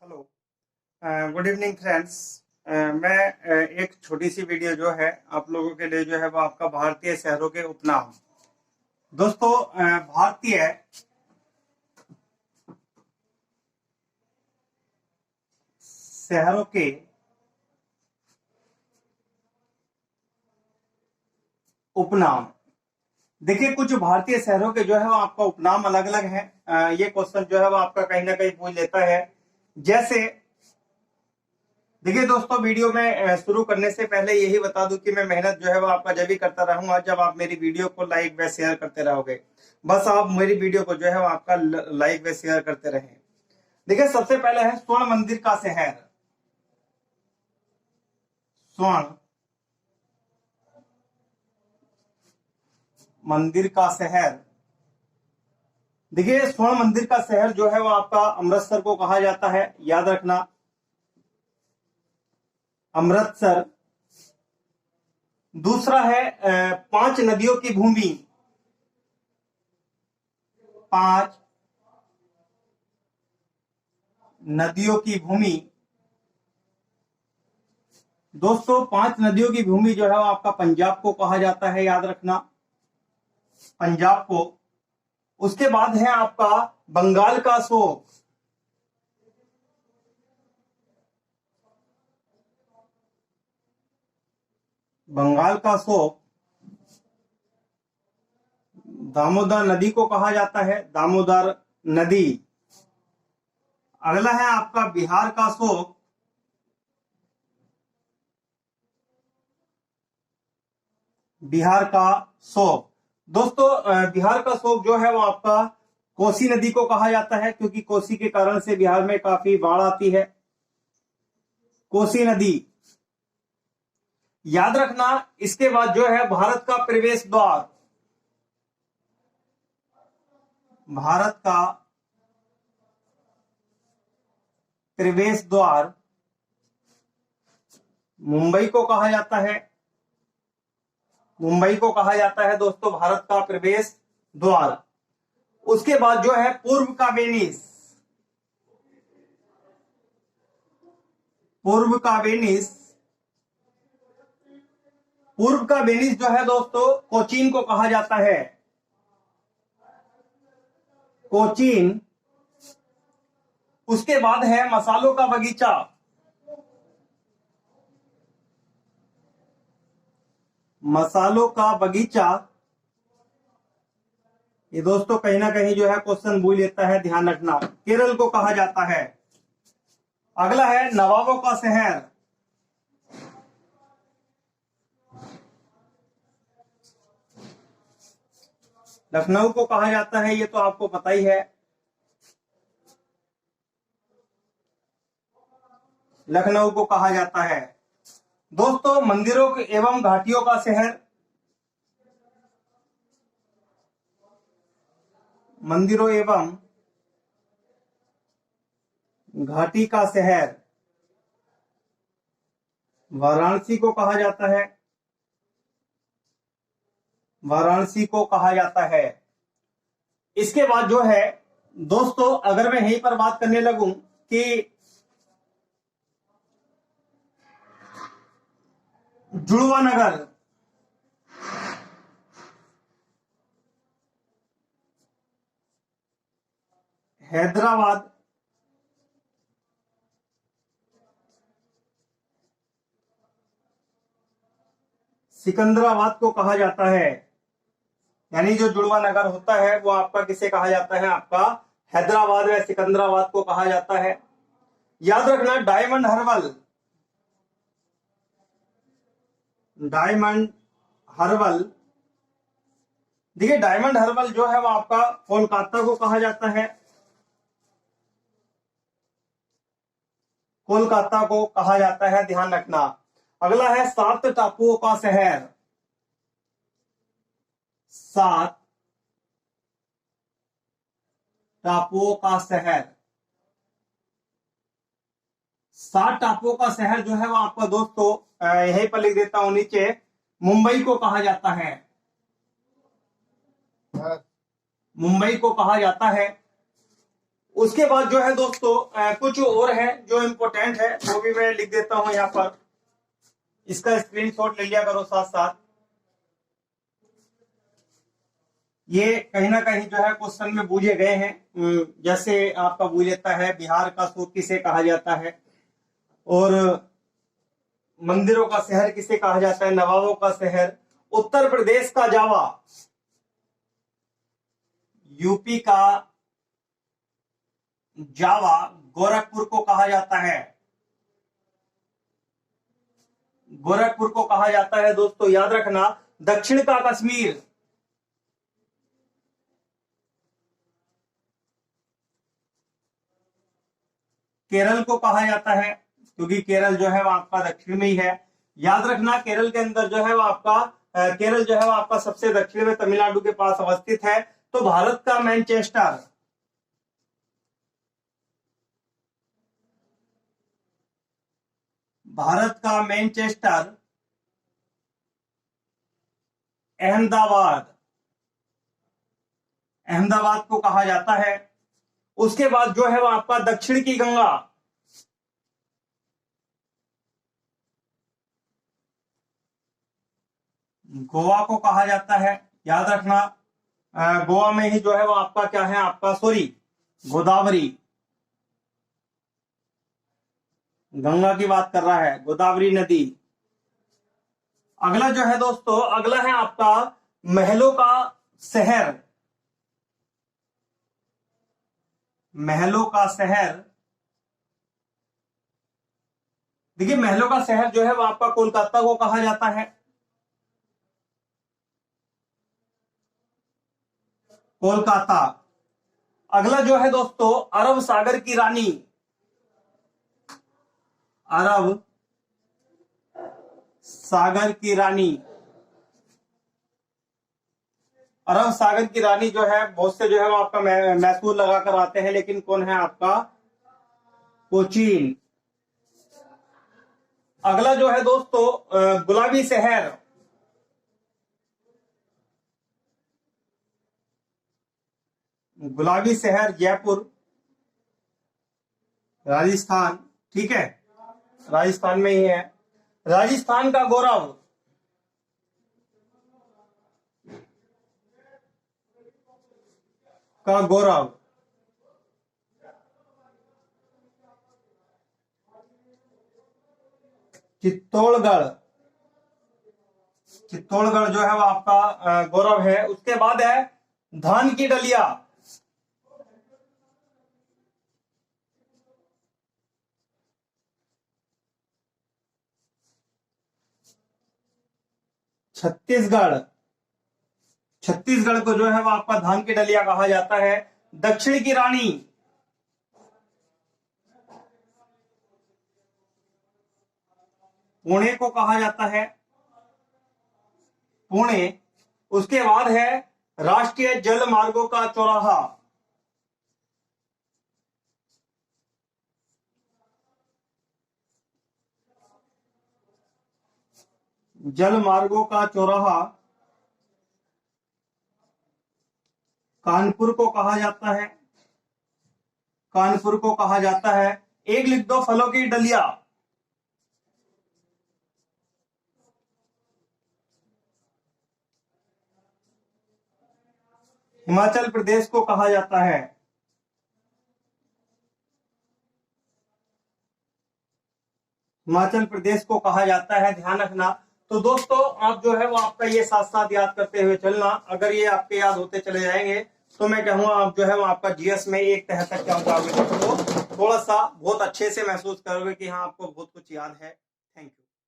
Hello, good evening friends. मैं एक छोटी सी वीडियो जो है आप लोगों के लिए जो है वो आपका भारतीय शहरों के उपनाम। दोस्तों, भारतीय शहरों के उपनाम। देखिए, कुछ भारतीय शहरों के जो है वो आपका उपनाम अलग अलग है। ये क्वेश्चन जो है वो आपका कहीं ना कहीं पूछ लेता है। जैसे देखिए दोस्तों, वीडियो में शुरू करने से पहले यही बता दूं कि मैं मेहनत जो है वो आपका जब भी करता रहूंगा जब आप मेरी वीडियो को लाइक व शेयर करते रहोगे। बस आप मेरी वीडियो को जो है वो आपका लाइक व शेयर करते रहें। देखिए, सबसे पहले है स्वर्ण मंदिर का शहर। स्वर्ण मंदिर का शहर। देखिए, स्वर्ण मंदिर का शहर जो है वो आपका अमृतसर को कहा जाता है, याद रखना, अमृतसर। दूसरा है 5 नदियों की भूमि। 5 नदियों की भूमि। दोस्तों, 5 नदियों की भूमि जो है वो आपका पंजाब को कहा जाता है, याद रखना, पंजाब को। उसके बाद है आपका बंगाल का शोक। बंगाल का शोक दामोदर नदी को कहा जाता है, दामोदर नदी। अगला है आपका बिहार का शोक। बिहार का शोक। दोस्तों, बिहार का शोक जो है वो आपका कोसी नदी को कहा जाता है, क्योंकि कोसी के कारण से बिहार में काफी बाढ़ आती है। कोसी नदी, याद रखना। इसके बाद जो है भारत का प्रवेश द्वार। भारत का प्रवेश द्वार मुंबई को कहा जाता है। मुंबई को कहा जाता है दोस्तों भारत का प्रवेश द्वार। उसके बाद जो है पूर्व का वेनिस। पूर्व का वेनिस। पूर्व का वेनिस जो है दोस्तों कोचीन को कहा जाता है, कोचीन। उसके बाद है मसालों का बगीचा। मसालों का बगीचा। ये दोस्तों कहीं ना कहीं जो है क्वेश्चन भूल लेता है, ध्यान रखना, केरल को कहा जाता है। अगला है नवाबों का शहर। लखनऊ को कहा जाता है, ये तो आपको पता ही है। लखनऊ को कहा जाता है। दोस्तों, मंदिरों एवं घाटियों का शहर। मंदिरों एवं घाटी का शहर वाराणसी को कहा जाता है। वाराणसी को कहा जाता है। इसके बाद जो है दोस्तों, अगर मैं यहीं पर बात करने लगूं कि जुड़वा नगर, हैदराबाद, सिकंदराबाद को कहा जाता है। यानी जो जुड़वा नगर होता है वो आपका किसे कहा जाता है? आपका हैदराबाद या सिकंदराबाद को कहा जाता है। याद रखना, डायमंड हर्बल। Diamond herbal. देखिए, डायमंड हर्बल जो है वो आपका कोलकाता को कहा जाता है। कोलकाता को कहा जाता है, ध्यान रखना। अगला है 7 टापुओं का शहर। 7 टापुओं का शहर। 7 टापुओं का शहर जो है वो आपका दोस्तों यहीं पर लिख देता हूं नीचे, मुंबई को कहा जाता है। मुंबई को कहा जाता है। उसके बाद जो है दोस्तों कुछ और है जो इम्पोर्टेंट है, वो भी मैं लिख देता हूं यहाँ पर, इसका स्क्रीनशॉट ले लिया करो साथ साथ। ये कहीं ना कहीं जो है क्वेश्चन में पूछे गए हैं। जैसे आपका पूछ लेता है बिहार का सूप किसे कहा जाता है, और मंदिरों का शहर किसे कहा जाता है, नवाबों का शहर। उत्तर प्रदेश का जावा, यूपी का जावा गोरखपुर को कहा जाता है, गोरखपुर को कहा जाता है दोस्तों, याद रखना। दक्षिण का कश्मीर, केरल को कहा जाता है, क्योंकि केरल जो है वो आपका दक्षिण में ही है। याद रखना केरल के अंदर जो है वो आपका केरल जो है वो आपका सबसे दक्षिण में तमिलनाडु के पास अवस्थित है। तो भारत का मैनचेस्टर, भारत का मैनचेस्टर अहमदाबाद, अहमदाबाद को कहा जाता है। उसके बाद जो है वो आपका दक्षिण की गंगा, गोवा को कहा जाता है। याद रखना गोवा में ही जो है वो आपका क्या है, आपका सॉरी गोदावरी, गंगा की बात कर रहा है, गोदावरी नदी। अगला जो है दोस्तों, अगला है आपका महलों का शहर, महलों का शहर। देखिए महलों का शहर जो है वो आपका कोलकाता को कहा जाता है, कोलकाता। अगला जो है दोस्तों, अरब सागर की रानी, अरब सागर की रानी। अरब सागर की रानी जो है बहुत से जो है वो आपका मैसूर लगाकर आते हैं, लेकिन कौन है आपका, कोचीन। अगला जो है दोस्तों गुलाबी शहर, गुलाबी शहर जयपुर, राजस्थान। ठीक है, राजस्थान में ही है। राजस्थान का गौरव, का गौरव। चित्तौड़गढ़, चित्तौड़गढ़ जो है वो आपका गौरव है। उसके बाद है धान की डलिया, छत्तीसगढ़, छत्तीसगढ़ को जो है वो आपका धान की डलिया कहा जाता है। दक्षिण की रानी, पुणे को कहा जाता है, पुणे। उसके बाद है राष्ट्रीय जल मार्गों का चौराहा, जल मार्गों का चौराहा कानपुर को कहा जाता है, कानपुर को कहा जाता है। एक लिख दो, फलों की डलिया, हिमाचल प्रदेश को कहा जाता है, हिमाचल प्रदेश को कहा जाता है, ध्यान रखना। तो दोस्तों आप जो है वो आपका ये साथ साथ याद करते हुए चलना। अगर ये आपके याद होते चले जाएंगे तो मैं कहूंगा आप जो है वो आपका जीएस में एक तह तक पहुंच जाओगे, तो थोड़ा सा बहुत अच्छे से महसूस करोगे कि हाँ आपको बहुत कुछ याद है।